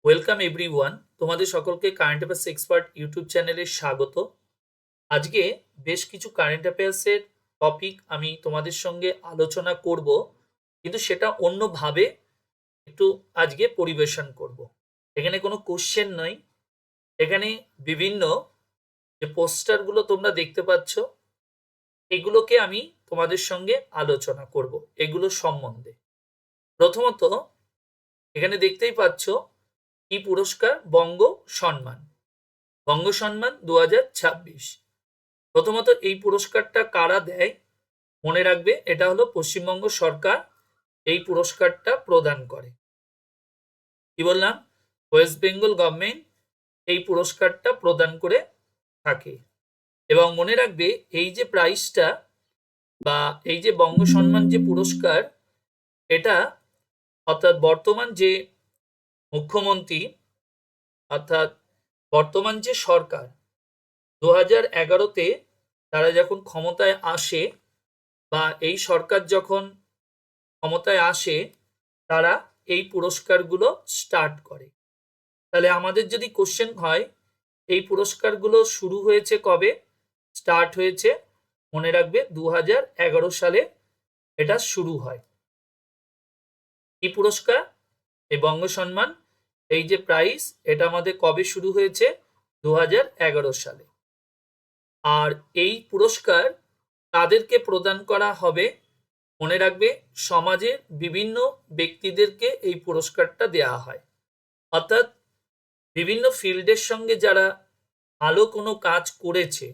Welcome everyone, তোমাদের সকলকে current affairs expert YouTube চ্যানেলে স্বাগত। আজকে বেশ কিছু কারেন্ট অ্যাফেয়ার্সের টপিক আমি তোমাদের সঙ্গে আলোচনা করব, কিন্তু সেটা অন্যভাবে একটু আজকে পরিবেশন করব। এখানে কোনো কোশ্চেন নয়, এখানে বিভিন্ন যে পোস্টারগুলো তোমরা দেখতে পাচ্ছ এগুলোকে আমি তোমাদের সঙ্গে আলোচনা করব এগুলো সম্বন্ধে। প্রথমত এখানে দেখতেই পাচ্ছ কি পুরস্কার, বঙ্গ সম্মান। বঙ্গ সম্মান 2026। প্রথমত এই পুরস্কারটা কারা দেয় মনে রাখবে, এটা হলো পশ্চিমবঙ্গ সরকার এই পুরস্কারটা প্রদান করে। কি বললাম? ওয়েস্ট বেঙ্গল গভর্নমেন্ট এই পুরস্কারটা প্রদান করে থাকে। এবং মনে রাখবে এই যে প্রাইজটা বা এই যে বঙ্গ সম্মান যে পুরস্কার, এটা অর্থাৎ বর্তমান যে মুখ্যমন্ত্রী অর্থাৎ বর্তমান যে সরকার 2011-তে তারা যখন ক্ষমতায় আসে বা এই সরকার যখন ক্ষমতায় আসে তারা এই পুরস্কারগুলো স্টার্ট করে। তাহলে আমাদের যদি কোশ্চেন হয় এই পুরস্কারগুলো শুরু হয়েছে কবে, স্টার্ট হয়েছে মনে রাখবে 2011 সালে এটা শুরু হয়। কি পুরস্কার? এই বঙ্গ সম্মান, এই যে প্রাইজ, এটা আমাদের কবে শুরু হয়েছে? 2011 সালে। আর এই পুরস্কার তাদেরকে প্রদান করা হবে মনে রাখবে, সমাজের বিভিন্ন ব্যক্তিদেরকে এই পুরস্কারটা দেয়া হয়। অর্থাৎ বিভিন্ন ফিল্ডের সঙ্গে যারা ভালো কোনো কাজ করেছে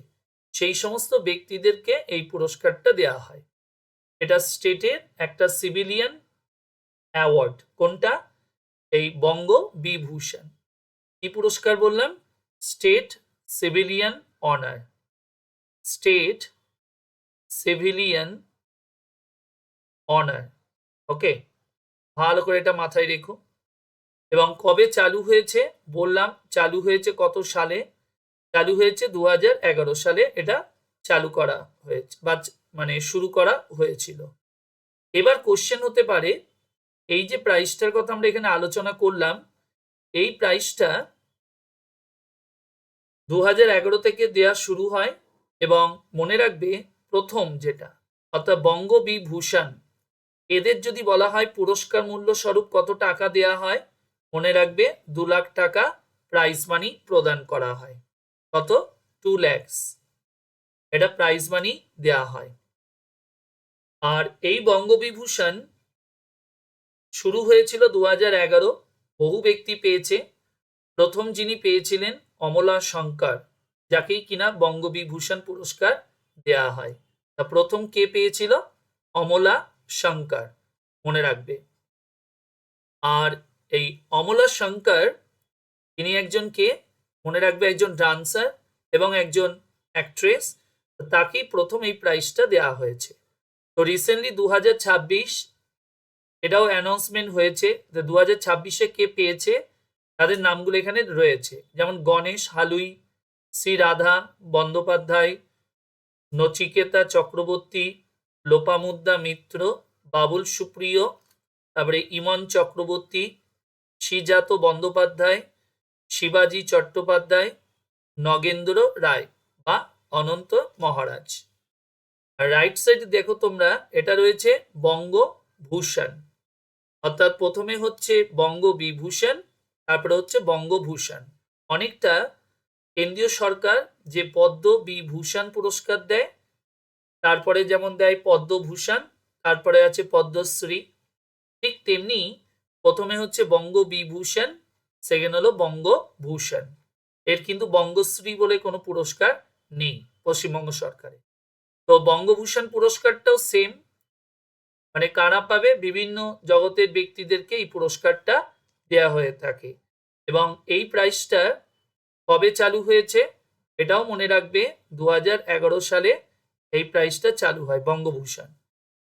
সেই সমস্ত ব্যক্তিদেরকে এই পুরস্কারটা দেয়া হয়। এটা স্টেটের একটা সিভিলিয়ান অ্যাওয়ার্ড। কোনটা? এই বঙ্গ বিভূষণ। কি পুরস্কার বললাম? State civilian honour. State civilian honour. Okay, ভালো করে এটা মাথায় রেখো। এবং কবে চালু হয়েছে বললাম? চালু হয়েছে কত সালে? চালু হয়েছে 2011 সালে এটা চালু করা হয়েছে বা মানে শুরু করা হয়েছিল। এবার কোশ্চেন হতে পারে এই যে প্রাইসটার কথা আমরা এখানে আলোচনা করলাম, এই প্রাইসটা 2011 থেকে দেয়া শুরু হয় এবং মনে রাখবে প্রথম যেটা অর্থাৎ বঙ্গ বিভূষণ, এদের যদি বলা হয় পুরস্কার মূল্য স্বরূপ কত টাকা দেয়া হয় মনে রাখবে 2 লাখ টাকা প্রাইজ মানি প্রদান করা হয়। কত? 2 lakhs এটা প্রাইজ মানি দেয়া হয়। আর এই বঙ্গবিভূষণ শুরু হয়েছিল 2011, বহু ব্যক্তি পেয়েছে। প্রথম যিনি পেয়েছিলেন অমলা শঙ্কর, যাকেই কিনা বঙ্গবিভূষণ পুরস্কার দেয়া হয়। তা প্রথম কে পেয়েছিল? অমলা শঙ্কর মনে রাখবে। আর এই অমলা শঙ্কর তিনি একজন কে মনে রাখবে? একজন ডান্সার এবং একজন অ্যাক্ট্রেস। তাকেই প্রথম এই প্রাইজটা দেওয়া হয়েছে। তো রিসেন্টলি 2026 এটাও অ্যানাউন্সমেন্ট হয়েছে যে 2026-এ কে পেয়েছে, তাদের নামগুলো এখানে রয়েছে। যেমন গণেশ হালুই, শ্রী রাধা বন্দ্যোপাধ্যায়, নচিকেতা চক্রবর্তী, লোপামুদ্রা মিত্র, বাবুল সুপ্রিয়, তারপরে ইমন চক্রবর্তী, শ্রীজাত বন্দ্যোপাধ্যায়, শিবাজি চট্টোপাধ্যায়, নগেন্দ্র রায় বা অনন্ত মহারাজ। আর রাইট সাইডে দেখো তোমরা, এটা রয়েছে বঙ্গভূষণ। অর্থাৎ প্রথমে হচ্ছে বঙ্গ বিভূষণ, তারপরে হচ্ছে বঙ্গভূষণ। অনেকটা কেন্দ্রীয় সরকার যে পদ্ম বিভূষণ পুরস্কার দেয়, তারপরে যেমন দেয় পদ্মভূষণ, তারপরে আছে পদ্মশ্রী, ঠিক তেমনি প্রথমে হচ্ছে বঙ্গ বিভূষণ, সেকেন্ড হলো বঙ্গভূষণ। এর কিন্তু বঙ্গশ্রী বলে কোনো পুরস্কার নেই পশ্চিমবঙ্গ সরকারে। তো বঙ্গভূষণ পুরস্কারটাও সেম, মানে কারা পাবে? বিভিন্ন জগতের ব্যক্তিদেরকে এই পুরস্কারটা দেয়া হয়ে থাকে। এবং এই প্রাইজটা কবে চালু হয়েছে এটাও মনে রাখবে, 2011 সালে এই প্রাইজটা চালু হয় বঙ্গভূষণ।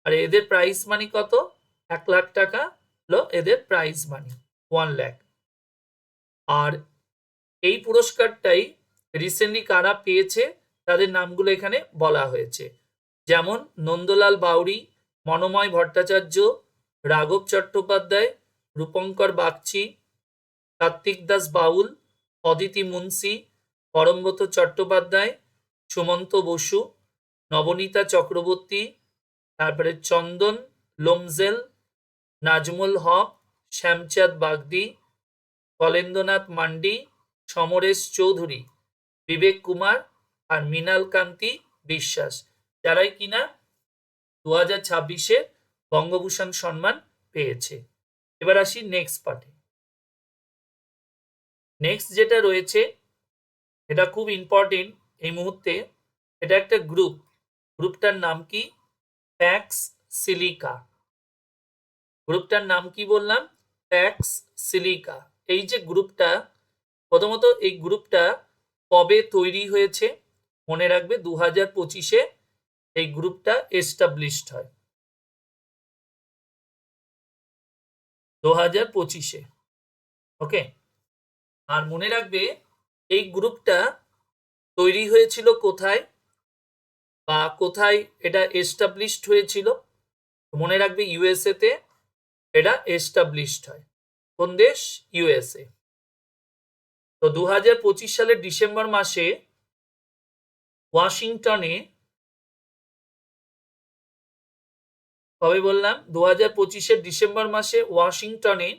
আর এদের প্রাইজ মানি কত? 1 লাখ টাকা হলো এদের প্রাইজ মানি, 1 lakh। আর এই পুরস্কারটাই রিসেন্টলি কারা পেয়েছে তাদের নামগুলো এখানে বলা হয়েছে। যেমন নন্দলাল বাউরি, মনোময় ভট্টাচার্য, রাঘব চট্টোপাধ্যায়, রূপঙ্কর বাগচি, কার্তিক দাস বাউল, অদিতি মুন্সি, পরমব্রত চট্টোপাধ্যায়, সুমন্ত বসু, নবনীতা চক্রবর্তী, তারপরে চন্দন লোমজেল, নাজমুল হক, শ্যামচাঁদ বাগদি, কলেন্দ্রনাথ মান্ডি, সমরেশ চৌধুরী, বিবেক কুমার আর মৃণাল কান্তি বিশ্বাস, যারাই কিনা 2026-এ বঙ্গভূষণ সম্মান পেয়েছে। এবার আসি নেক্সট পার্টে। নেক্সট যেটা রয়েছে এটা খুব ইম্পর্টেন্ট এই মুহূর্তে। এটা একটা গ্রুপটার নাম কি? Packs silica. গ্রুপটার নাম কি বললাম? Packs silica. এই যে গ্রুপটা, প্রথমত এই গ্রুপটা কবে তৈরি হয়েছে? মনে রাখবে 2025-এ এই গ্রুপটা এস্টাবলিশড হয়। 2025-এ, ওকে। আর মনে রাখবে এই গ্রুপটা তৈরি হয়েছিল কোথায়, বা কোথায় এটা এস্টাবলিশড হয়েছিল? মনে রাখবে ইউএসএ তে এটা এস্টাবলিশড হয়। কোন দেশ? ইউএসএ। তো 2025 সালের ডিসেম্বর মাসে ওয়াশিংটনে, কবে বললাম? 2025-এর ডিসেম্বর মাসে ওয়াশিংটনে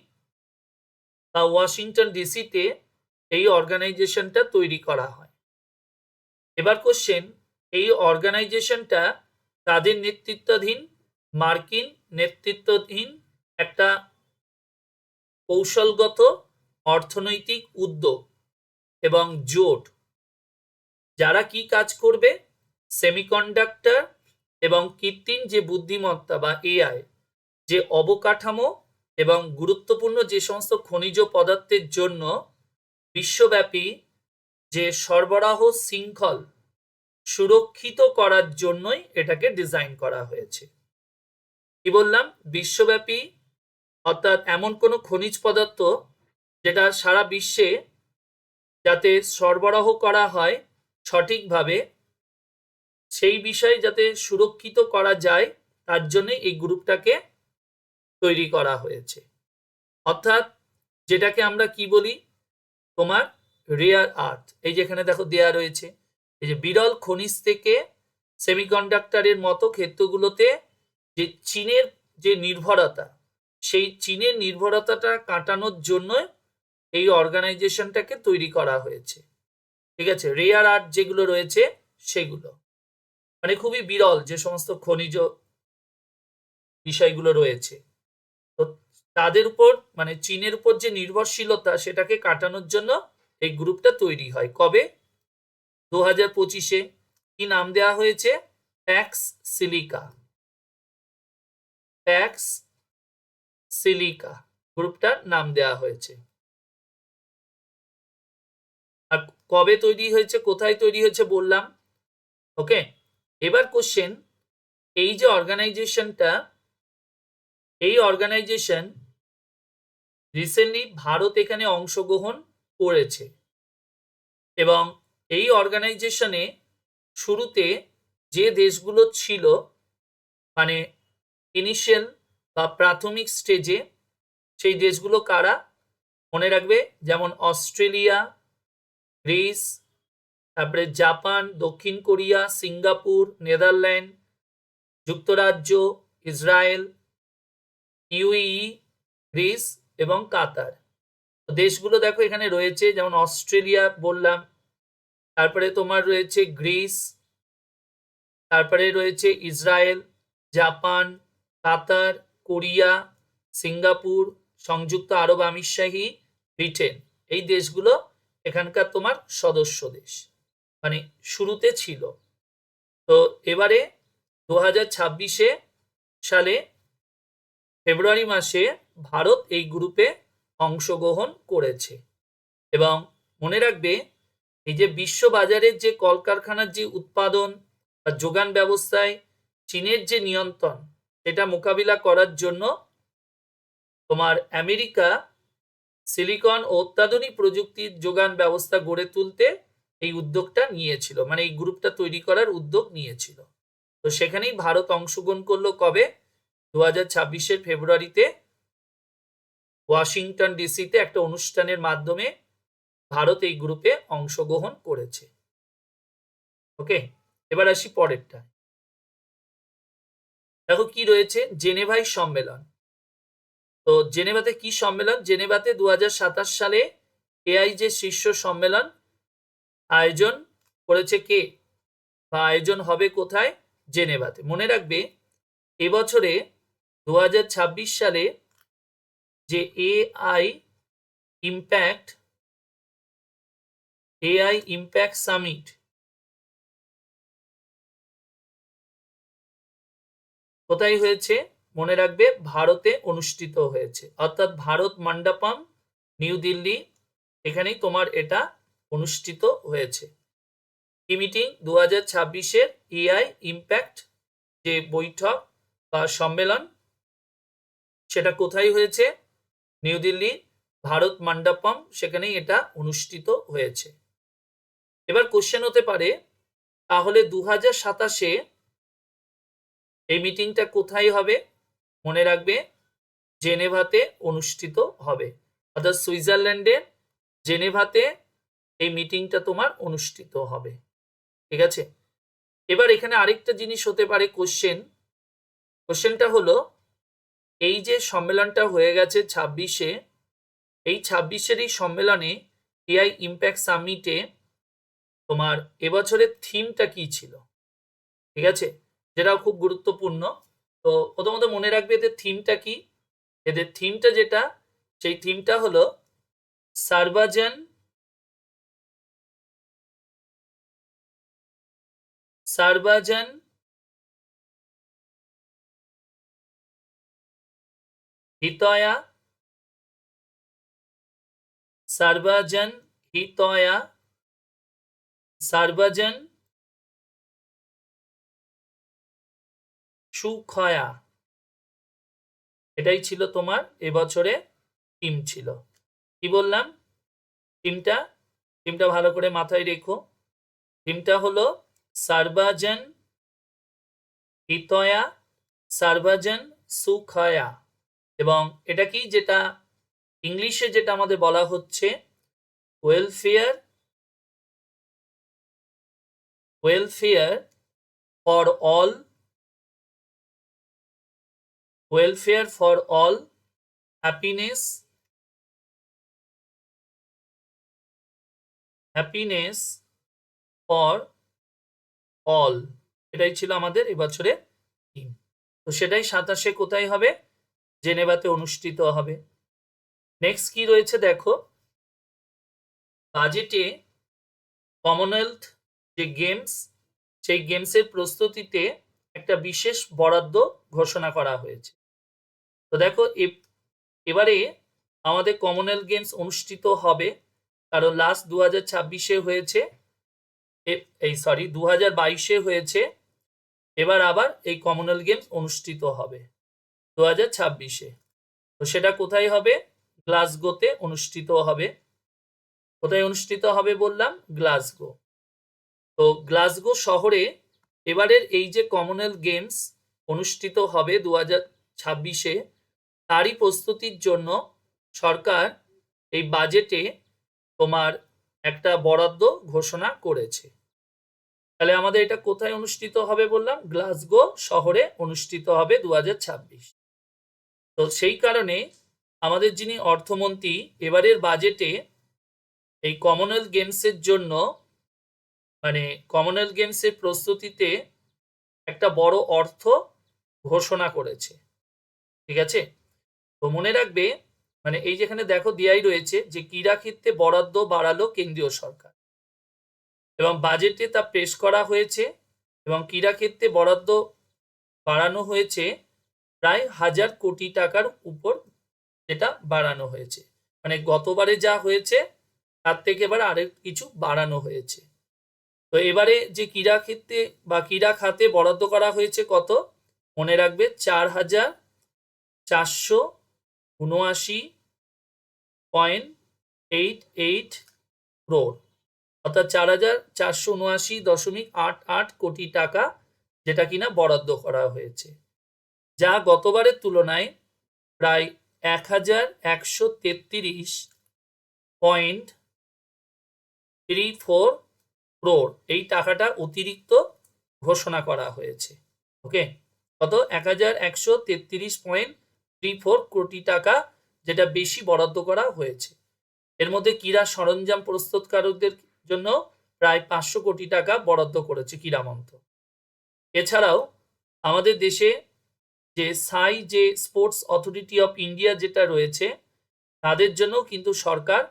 বা ওয়াশিংটন ডিসিতে এই অর্গানাইজেশনটা তৈরি করা হয়। এবার কোশ্চেন, এই অর্গানাইজেশনটা তাদের নেতৃত্বাধীন, মার্কিন নেতৃত্বাধীন একটা কৌশলগত অর্থনৈতিক উদ্যোগ এবং জোট, যারা কি কাজ করবে? সেমিকন্ডাক্টর এবং কৃত্রিম যে বুদ্ধিমত্তা বা এআই, যে অবকাঠামো এবং গুরুত্বপূর্ণ যে সমস্ত খনিজ পদার্থের জন্য বিশ্বব্যাপী যে সরবরাহ শৃঙ্খল সুরক্ষিত করার জন্যই এটাকে ডিজাইন করা হয়েছে। কি বললাম? বিশ্বব্যাপী, অর্থাৎ এমন কোনো খনিজ পদার্থ যেটা সারা বিশ্বে যাতে সরবরাহ করা হয় সঠিকভাবে, সেই বিষয়ে যাতে সুরক্ষিত করা যায়, তার জন্য এই গ্রুপটাকে তৈরি করা হয়েছে। অর্থাৎ যেটাকে আমরা কি বলি? তোমার রেয়ার আর্থ। এই যেখানে দেখো দেয়া রয়েছে, এই যে বিরল খনিজ থেকে সেমিকন্ডাক্টরের মতো ক্ষেত্রগুলোতে যে চীনের যে নির্ভরতা, সেই চীনের নির্ভরতাটা কাটানোর জন্য এই অর্গানাইজেশনটাকে তৈরি করা হয়েছে। ঠিক আছে? রেয়ার আর্থ যেগুলো রয়েছে সেগুলো, মানে খুবই বিরল যে সমস্ত খনিজ বিষয়গুলো রয়েছে, তো তাদের উপর, মানে চীনের উপর যে নির্ভরশীলতা, সেটাকে কাটানোর জন্য এই গ্রুপটা তৈরি হয়। কবে? 2025-এ। কি নাম দেওয়া হয়েছে? Packs silica. প্যাক্স সিলিকা গ্রুপটার নাম দেওয়া হয়েছে। আর কবে তৈরি হয়েছে, কোথায় তৈরি হয়েছে বললাম, ওকে। এবার কোশ্চেন, এই যে অর্গানাইজেশনটা, এই অর্গানাইজেশন রিসেন্টলি ভারত এখানে অংশগ্রহণ করেছে, এবং এই অর্গানাইজেশনে শুরুতে যে দেশগুলো ছিল, মানে ইনিশিয়াল বা প্রাথমিক স্টেজে, সেই দেশগুলো কারা? মনে রাখবে, যেমন অস্ট্রেলিয়া, গ্রিস, তারপরে জাপান, দক্ষিণ কোরিয়া, সিঙ্গাপুর, নেদারল্যান্ড, যুক্তরাজ্য, ইসরায়েল, ইউএই, গ্রিস এবং কাতার। দেশগুলো দেখো এখানে রয়েছে, যেমন অস্ট্রেলিয়া বললাম, তারপরে তোমার রয়েছে গ্রিস, তারপরে রয়েছে ইসরায়েল, জাপান, কাতার, কোরিয়া, সিঙ্গাপুর, সংযুক্ত আরব আমিরশাহী, ব্রিটেন। এই দেশগুলো এখানকার তোমার সদস্য দেশ, মানে শুরুতে ছিল। তো এবারে 2026 সালে ফেব্রুয়ারি মাসে ভারত এই গ্রুপে অংশগ্রহণ করেছে। এবং মনে রাখবে, এই যে বিশ্ব বাজারের যে কলকারখানার যে উৎপাদন বা যোগান ব্যবস্থায় চীনের যে নিয়ন্ত্রণ, এটা মোকাবিলা করার জন্য তোমার আমেরিকা সিলিকন ও অত্যাধুনিক প্রযুক্তির যোগান ব্যবস্থা গড়ে তুলতে এই উদ্যোগটা নিয়েছিল, মানে এই গ্রুপটা তৈরি করার উদ্যোগ নিয়েছিল। তো সেখানেই ভারত অংশগ্রহণ করলো। কবে? 2026 ফেব্রুয়ারিতে ওয়াশিংটন ডিসিতে একটা অনুষ্ঠানের মাধ্যমে ভারত এই গ্রুপে অংশগ্রহণ করেছে। ওকে, এবার আসি পরেরটা। দেখো কি রয়েছে, জেনেভাই সম্মেলন। তো জেনেভাতে কি সম্মেলন? জেনেভাতে 2027 সালে এআই যে শীর্ষ সম্মেলন আয়োজন করেছে কে, বা আয়োজন হবে কোথায়? জেনেভাতে। মনে রাখবে এবছরে 2026 সালে যে এআই ইম্প্যাক্ট সামিট কোথায় হয়েছে? মনে রাখবে ভারতে অনুষ্ঠিত হয়েছে, অর্থাৎ ভারত মণ্ডপম, নিউ দিল্লি, এখানেই তোমার এটা অনুষ্ঠিত হয়েছে। কি মিটিং? 2026-এর এআই ইম্প্যাক্ট যে বৈঠক বা সম্মেলন, সেটা কোথায় হয়েছে? নিউ দিল্লি ভারত মণ্ডপম, সেখানেই এটা অনুষ্ঠিত হয়েছে। এবার কোশ্চেন হতে পারে, তাহলে 2027-এ এই মিটিংটা কোথায় হবে? মনে রাখবে জেনেভাতে অনুষ্ঠিত হবে, অর্থাৎ সুইজারল্যান্ডের জেনেভাতে এই মিটিংটা তোমার অনুষ্ঠিত হবে। ঠিক আছে, এবার এখানে আরেকটা জিনিস হতে পারে কোশ্চেনটা হলো, এই যে সম্মেলনটা হয়ে গেছে 26-এ, এই 26-এর এই সম্মেলনে এআই ইম্প্যাক্ট সামিটে তোমার এবছরের থিমটা কি ছিল? ঠিক আছে, যেটাও খুব গুরুত্বপূর্ণ। তো প্রথমত মনে রাখবে এদের থিমটা কি। এদের থিমটা যেটা, সেই থিমটা হলো সার্বজন হিতয়া, সার্বজন হিতয়া, সার্বজন সুখয়া, এটাই ছিল তোমার এবছরে থিম ছিল। কি বললাম? থিমটা ভালো করে মাথায় রেখো। থিমটা হলো সার্বজন হিতয়া, সার্বজন সুখয়া, এবং এটা কি, যেটা ইংলিশে যেটা আমাদের বলা হচ্ছে welfare for all, happiness for all, এটাই ছিল আমাদের এবছরের থিম। তো সেটাই 27-এ কোথায় হবে? জেনেভাতে অনুষ্ঠিত হবে। নেক্সট কি রয়েছে দেখো, বাজেটে কমনওয়েলথ যে গেমস, সেই গেমসের প্রস্তুতিতে একটা বিশেষ বরাদ্দ ঘোষণা করা হয়েছে। তো দেখো এবারে আমাদের কমনওয়েলথ গেমস অনুষ্ঠিত হবে, কারণ লাস্ট 2026-এ হয়েছে, 2022-এ হয়েছে, এবার আবার এই কমনওয়েলথ গেমস অনুষ্ঠিত হবে 2026-এ। তো সেটা কোথায় হবে? গ্লাসগোতে অনুষ্ঠিত হবে। কোথায় অনুষ্ঠিত হবে বললাম? গ্লাসগো। তো গ্লাসগো শহরে এবারের এই যে কমনওয়েলথ গেমস অনুষ্ঠিত হবে 2026-এ, তারই প্রস্তুতির জন্য সরকার এই বাজেটে তোমার একটা বরাদ্দ ঘোষণা করেছে। তাহলে আমাদের এটা কোথায় অনুষ্ঠিত হবে বললাম? গ্লাসগো শহরে অনুষ্ঠিত হবে 2026। তো সেই কারণে আমাদের যিনি অর্থমন্ত্রী, এবারের বাজেটে এই কমনওয়েলথ গেমসের জন্য, মানে কমনওয়েলথ গেমসের প্রস্তুতিতে একটা বড় অর্থ ঘোষণা করেছে। ঠিক আছে, তো মনে রাখবে, মানে এই যেখানে দেখো দেয়াই রয়েছে যে ক্রীড়া ক্ষেত্রে বরাদ্দ বাড়ালো কেন্দ্রীয় সরকার, এবং বাজেটে তা পেশ করা হয়েছে, এবং ক্রীড়া ক্ষেত্রে বরাদ্দ বাড়ানো হয়েছে প্রায় 1000 কোটি টাকার উপর, যেটা বাড়ানো হয়েছে, মানে গতবারে যা হয়েছে তার থেকে এবার আরেক কিছু বাড়ানো হয়েছে। তো এবারে যে ক্রীড়া ক্ষেত্রে বা ক্রীড়া খাতে বরাদ্দ করা হয়েছে কত? মনে রাখবে 4,479.88 ক্রোড়, অর্থাৎ 4,479.88 কোটি টাকা, যেটা কিনা বরাদ্দ করা হয়েছে, যা গতবারের তুলনায় প্রায় 1133.34 ক্রোড় এই টাকাটা অতিরিক্ত ঘোষণা করা হয়েছে। ওকে, কত? 1133.34 কোটি টাকা যেটা বেশি বরাদ্দ করা হয়েছে। এর মধ্যে ক্রীড়া সরঞ্জাম প্রস্তুতকারকদের জন্য প্রায় 500 কোটি টাকা বরাদ্দ করেছে ক্রীড়া মন্ত্রক। এছাড়াও আমাদের দেশে যে স্পোর্টস অথরিটি অফ ইন্ডিয়া যেটা রয়েছে তাদের জন্য কিন্তু সরকার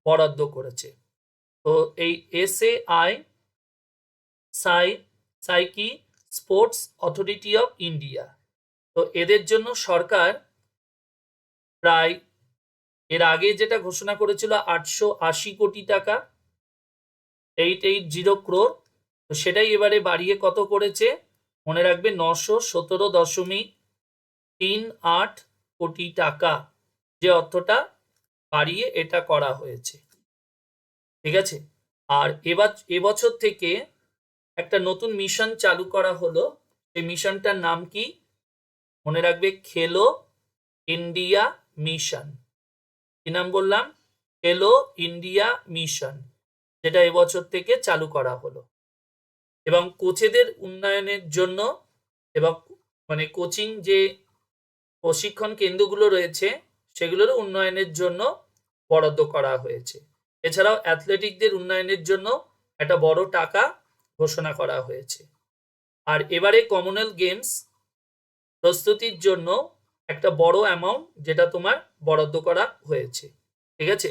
বরাদ্দ করেছে। তো এই psyche sports authority of India, তো এদের জন্য সরকার প্রায় এর আগে যেটা ঘোষণা করেছিল 880 কোটি টাকা, 880 ক্রোড়, তো সেটাই এবারে বাড়িয়ে কত করেছে মনে রাখবে, 917.38 কোটি টাকা, যে অর্থটা বাড়িয়ে এটা করা হয়েছে। ঠিক আছে, আর এবছর থেকে একটা নতুন মিশন চালু করা হলো। এই মিশনটার নাম কি মনে রাখবে, খেলো ইন্ডিয়া মিশন। কি নাম বললাম? খেলো ইন্ডিয়া মিশন, যেটা এবছর থেকে চালু করা হলো। এবং কোচেদের উন্নয়নের জন্য এবং মানে কোচিং যে প্রশিক্ষণ কেন্দ্রগুলো রয়েছে সেগুলোর উন্নয়নের জন্য বরাদ্দ করা হয়েছে। এছাড়াও অ্যাথলেটিকদের উন্নয়নের জন্য একটা বড় টাকা ঘোষণা করা হয়েছে। আর এবারে কমনওয়েলথ গেমস প্রস্তুতির জন্য একটা বড় অ্যামাউন্ট যেটা তোমার বরাদ্দ করা হয়েছে। ঠিক আছে,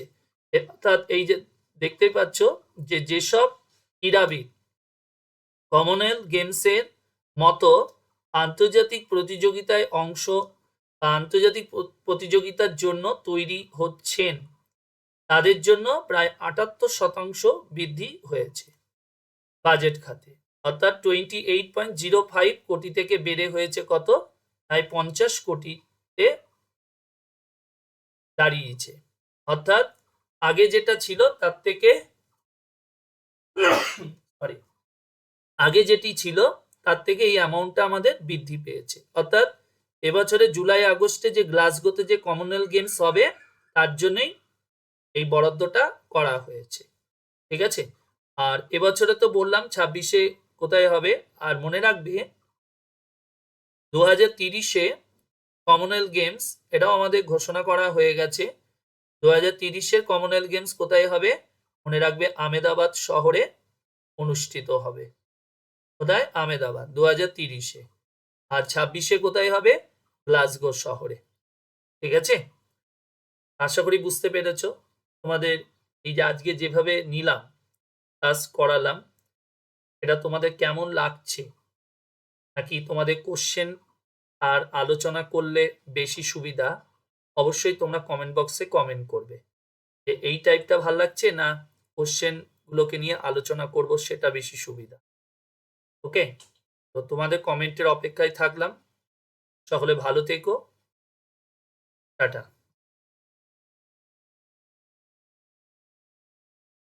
অর্থাৎ এই যে দেখতেই পাচ্ছ যে যেসব ক্রীড়াবিদ কমনওয়েলথ গেমসের মতো আন্তর্জাতিক প্রতিযোগিতায় আন্তর্জাতিক প্রতিযোগিতার জন্য তৈরি হচ্ছেন তাদের জন্য প্রায় 78% বৃদ্ধি হয়েছে বাজেট খাতে, অর্থাৎ 28.05 কোটি থেকে বেড়ে হয়েছে কত, প্রায় 50 কোটিতে দাঁড়িয়েছে। অর্থাৎ আগে যেটা ছিল তার থেকে আগে যেটি ছিল তার থেকে এই অ্যামাউন্টটা আমাদের বৃদ্ধি পেয়েছে। অর্থাৎ এবছরে জুলাই আগস্টে যে গ্লাসগোতে যে কমনওয়েলথ গেমস হবে তার জন্যই এই বরাদ্দটা করা হয়েছে। ঠিক আছে, আর এবছরে তো বললাম 26-এ কোথায় হবে। আর মনে রাখবে 2030-এ কমনওয়েলথ গেমস এটাও আমাদের ঘোষণা করা হয়ে গেছে। 2030-এর কমনওয়েলথ গেমস কোথায় হবে মনে রাখবে, আহমেদাবাদ শহরে অনুষ্ঠিত হবে। কোথায়? আহমেদাবাদ, 2030-এ। আর 26-এ কোথায় হবে? গ্লাসগো শহরে। ঠিক আছে, আশা করি বুঝতে পেরেছ। তোমাদের এই যে আজকে যেভাবে নিলাম ক্লাস করালাম, এটা তোমাদের কেমন লাগছে, নাকি তোমাদের কোশ্চেন আর আলোচনা করলে বেশি সুবিধা, অবশ্যই তোমরা কমেন্ট বক্সে কমেন্ট করবে যে এই টাইপটা ভাল লাগছে না কোশ্চেন গুলোকে নিয়ে আলোচনা করব সেটা বেশি সুবিধা। ওকে, তো তোমাদের কমেন্টের অপেক্ষায় থাকলাম। সকলে ভালো থেকো, টাটা।